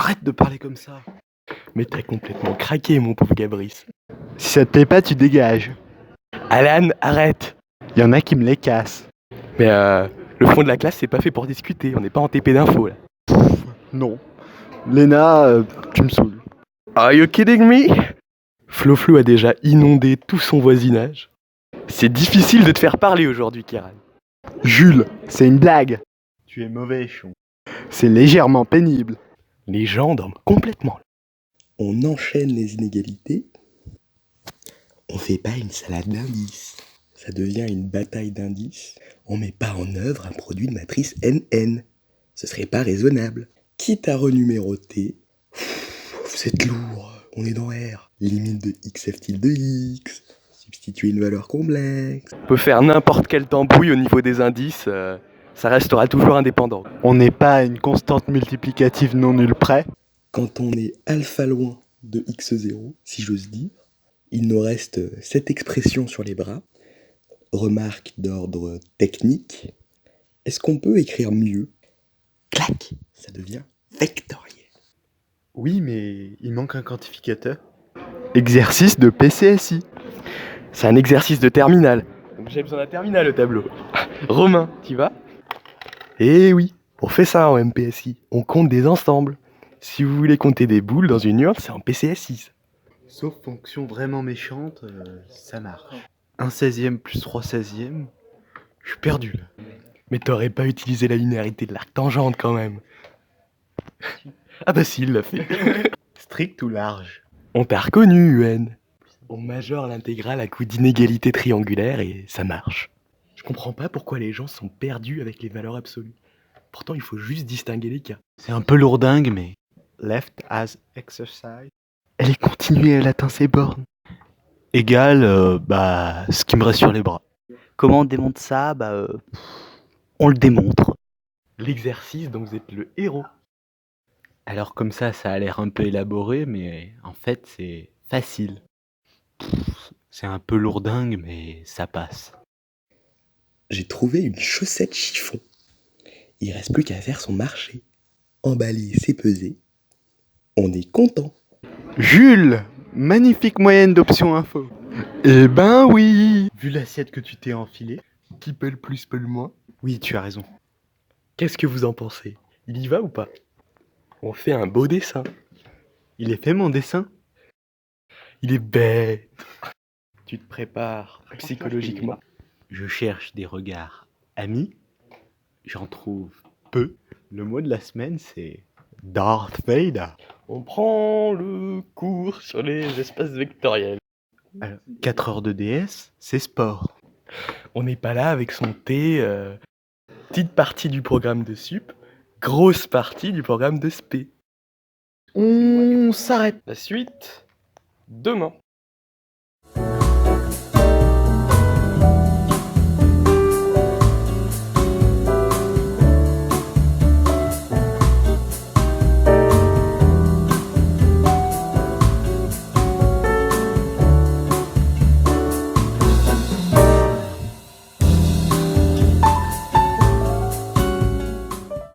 arrête de parler comme ça. Mais t'as complètement craqué, mon pauvre Gabrice. Si ça te plaît pas, tu dégages. Alan, arrête. Y en a qui me les cassent. Mais le fond de la classe, c'est pas fait pour discuter. On n'est pas en TP d'info, là. Non. Léna, tu me saoules. Are you kidding me? Flo a déjà inondé tout son voisinage. C'est difficile de te faire parler aujourd'hui, Kéran. Jules, c'est une blague. Tu es mauvais, chon. C'est légèrement pénible. Les gens dorment complètement. On enchaîne les inégalités. On fait pas une salade d'indices. Ça devient une bataille d'indices. On met pas en œuvre un produit de matrice NN. Ce serait pas raisonnable. Quitte à renuméroter. Vous êtes lourd. On est dans R. Limite de XF tilde de X. Substituer une valeur complexe. On peut faire n'importe quelle tambouille au niveau des indices. Ça restera toujours indépendant. On n'est pas à une constante multiplicative non nulle près. Quand on est alpha loin de x0, si j'ose dire, il nous reste cette expression sur les bras. Remarque d'ordre technique. Est-ce qu'on peut écrire mieux? Clac, ça devient vectoriel. Oui, mais il manque un quantificateur. Exercice de PCSI. C'est un exercice de terminal. Donc j'ai besoin d'un terminal au tableau. Romain, t'y vas? Eh oui, on fait ça en MPSI. On compte des ensembles. Si vous voulez compter des boules dans une urne, c'est en PCSI. Sauf fonction vraiment méchante, ça marche. 1/16e plus 3/16e, je suis perdu là. Mais t'aurais pas utilisé la linéarité de l'arc tangente quand même. Ah bah si, il l'a fait. Strict ou large? On t'a reconnu, UN. On majore l'intégrale à coup d'inégalité triangulaire et ça marche. Je comprends pas pourquoi les gens sont perdus avec les valeurs absolues. Pourtant, il faut juste distinguer les cas. C'est un peu lourdingue, mais... Left as exercise. Elle est continue et elle atteint ses bornes. Égal, ce qui me reste sur les bras. Comment on démontre ça? On le démontre. L'exercice dont vous êtes le héros. Alors comme ça a l'air un peu élaboré, mais en fait c'est facile. C'est un peu lourdingue, mais ça passe. J'ai trouvé une chaussette chiffon. Il reste plus qu'à faire son marché. Emballer, c'est peser. On est content. Jules, magnifique moyenne d'options info. Eh ben oui. Vu l'assiette que tu t'es enfilée. Qui peut le plus, peut le moins. Oui, tu as raison. Qu'est-ce que vous en pensez? Il y va ou pas? On fait un beau dessin. Il est fait mon dessin? Il est bête. Tu te prépares psychologiquement. Je cherche des regards amis. J'en trouve peu. Le mot de la semaine, c'est Darth Vader. On prend le cours sur les espaces vectoriels. Alors, 4 heures de DS, c'est sport. On n'est pas là avec son thé. Petite partie du programme de sup, grosse partie du programme de spé. On s'arrête. La suite, demain.